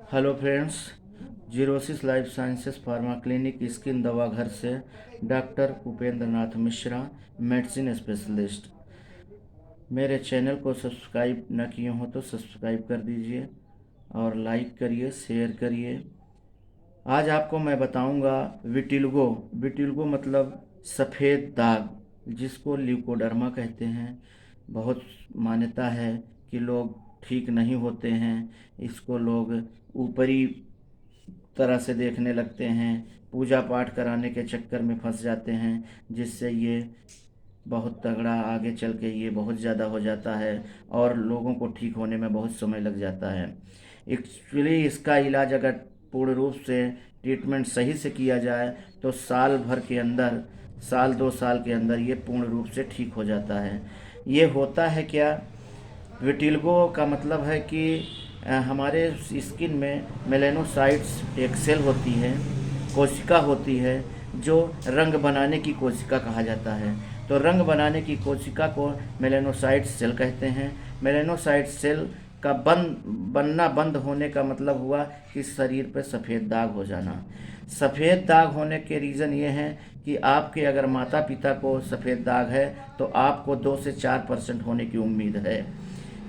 Hello friends, xerosis life sciences pharma clinic skin दवा घर से doctor Upendra Nath Mishra, medicine specialist. मेरे चैनल को सब्सक्राइब न किए हो तो सब्सक्राइब कर दीजिए और लाइक करिए, शेयर करिए। आज आपको मैं बताऊंगा विटिल्गो। विटिल्गो मतलब सफ़ेद दाग, जिसको ल्यूकोडर्मा कहते हैं। बहुत मान्यता है कि लोग ठीक नहीं होते हैं, इसको लोग ऊपरी तरह से देखने लगते हैं, पूजा पाठ कराने के चक्कर में फंस जाते हैं, जिससे ये बहुत तगड़ा आगे चल के ये बहुत ज़्यादा हो जाता है और लोगों को ठीक होने में बहुत समय लग जाता है। एक्चुअली इसका इलाज अगर पूर्ण रूप से ट्रीटमेंट सही से किया जाए तो साल भर के अंदर, साल 2 साल के अंदर ये पूर्ण रूप से ठीक हो जाता है। ये होता है क्या? विटिल्गो का मतलब है कि हमारे स्किन में मेलेनोसाइट्स एक सेल होती है, कोशिका होती है, जो रंग बनाने की कोशिका कहा जाता है। तो रंग बनाने की कोशिका को मेलेनोसाइट्स सेल कहते हैं। मेलेनोसाइट सेल का बनना बंद होने का मतलब हुआ कि शरीर पे सफ़ेद दाग हो जाना। सफ़ेद दाग होने के रीज़न ये हैं कि आपके अगर माता पिता को सफ़ेद दाग है तो आपको 2 से 4% होने की उम्मीद है।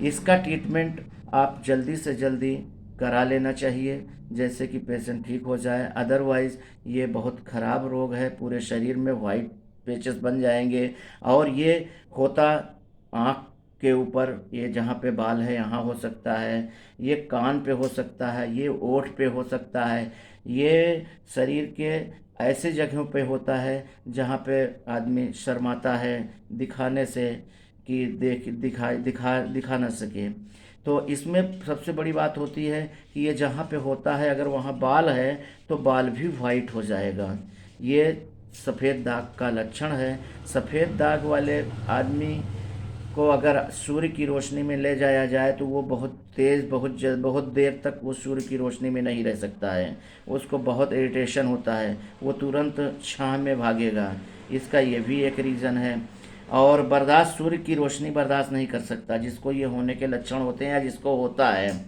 इसका ट्रीटमेंट आप जल्दी से जल्दी करा लेना चाहिए, जैसे कि पेशेंट ठीक हो जाए। अदरवाइज़ ये बहुत ख़राब रोग है, पूरे शरीर में वाइट पेचेस बन जाएंगे। और ये होता आँख के ऊपर, ये जहाँ पे बाल है यहाँ हो सकता है, ये कान पे हो सकता है, ये ओठ पे हो सकता है, ये शरीर के ऐसे जगहों पे होता है जहाँ पे आदमी शर्माता है दिखाने से, कि दिखा ना सके। तो इसमें सबसे बड़ी बात होती है कि ये जहाँ पे होता है अगर वहाँ बाल है तो बाल भी वाइट हो जाएगा। ये सफ़ेद दाग का लक्षण है। सफ़ेद दाग वाले आदमी को अगर सूर्य की रोशनी में ले जाया जाए तो वो बहुत तेज़, बहुत देर तक वो सूर्य की रोशनी में नहीं रह सकता है, उसको बहुत इरिटेशन होता है, वो तुरंत छाँव में भागेगा। इसका ये भी एक रीज़न है। और बर्दाश्त, सूर्य की रोशनी बर्दाश्त नहीं कर सकता जिसको ये होने के लक्षण होते हैं या जिसको होता है।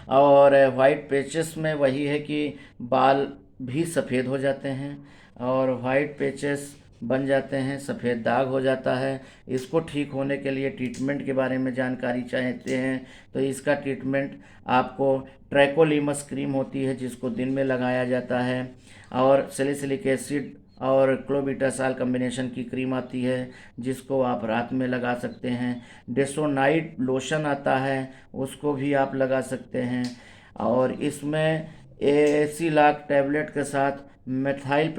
और वाइट पेचेस में वही है कि बाल भी सफ़ेद हो जाते हैं और वाइट पेचेस बन जाते हैं, सफ़ेद दाग हो जाता है। इसको ठीक होने के लिए ट्रीटमेंट के बारे में जानकारी चाहते हैं तो इसका ट्रीटमेंट आपको, ट्रैकोलीमस क्रीम होती है जिसको दिन में लगाया जाता है, और सैलिसिलिक एसिड और क्लोबिटासाल कम्बिनेशन की क्रीम आती है जिसको आप रात में लगा सकते हैं। डेसोनाइट लोशन आता है, उसको भी आप लगा सकते हैं। और इसमें एसीलाक टैबलेट के साथ मेथाइल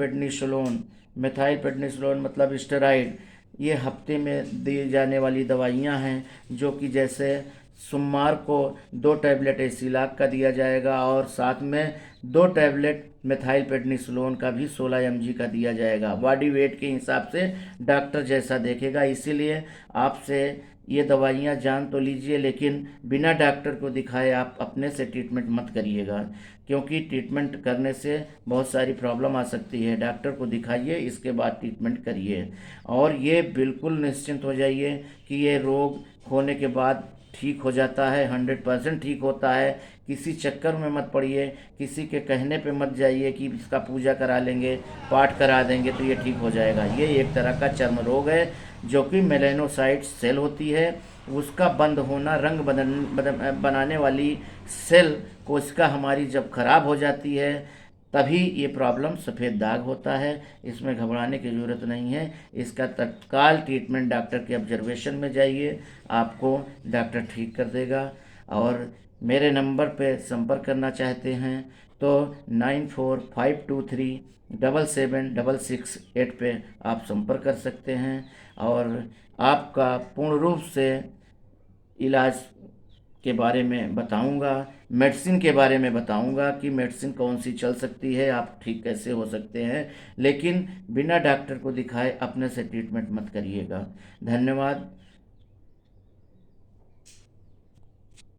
पेडनिसोलोन मतलब स्टेरॉइड, ये हफ्ते में दी जाने वाली दवाइयाँ हैं, जो कि जैसे सोमवार को 2 टैबलेट एसीलाक का दिया जाएगा और साथ में 2 टैबलेट मेथाइल पेडनिसोलोन का भी 16 mg का दिया जाएगा। बॉडी वेट के हिसाब से डॉक्टर जैसा देखेगा। इसीलिए आपसे ये दवाइयाँ जान तो लीजिए, लेकिन बिना डॉक्टर को दिखाए आप अपने से ट्रीटमेंट मत करिएगा, क्योंकि ट्रीटमेंट करने से बहुत सारी प्रॉब्लम आ सकती है। डॉक्टर को दिखाइए, इसके बाद ट्रीटमेंट करिए और ये बिल्कुल निश्चिंत हो जाइए कि ये रोग होने के बाद ठीक हो जाता है, 100% ठीक होता है। किसी चक्कर में मत पड़िए, किसी के कहने पे मत जाइए कि इसका पूजा करा लेंगे, पाठ करा देंगे तो ये ठीक हो जाएगा। ये एक तरह का चर्म रोग है जो कि मेलेनोसाइट सेल होती है, उसका बंद होना, बनाने वाली सेल कोशिका हमारी जब खराब हो जाती है तभी ये प्रॉब्लम सफ़ेद दाग होता है। इसमें घबराने की ज़रूरत नहीं है। इसका तत्काल ट्रीटमेंट डॉक्टर के ऑब्जर्वेशन में जाइए, आपको डॉक्टर ठीक कर देगा। और मेरे नंबर पे संपर्क करना चाहते हैं तो 9452377668 पे आप संपर्क कर सकते हैं और आपका पूर्ण रूप से इलाज के बारे में बताऊंगा, मेडिसिन के बारे में बताऊंगा कि मेडिसिन कौन सी चल सकती है, आप ठीक कैसे हो सकते हैं। लेकिन बिना डॉक्टर को दिखाए अपने से ट्रीटमेंट मत करिएगा। धन्यवाद।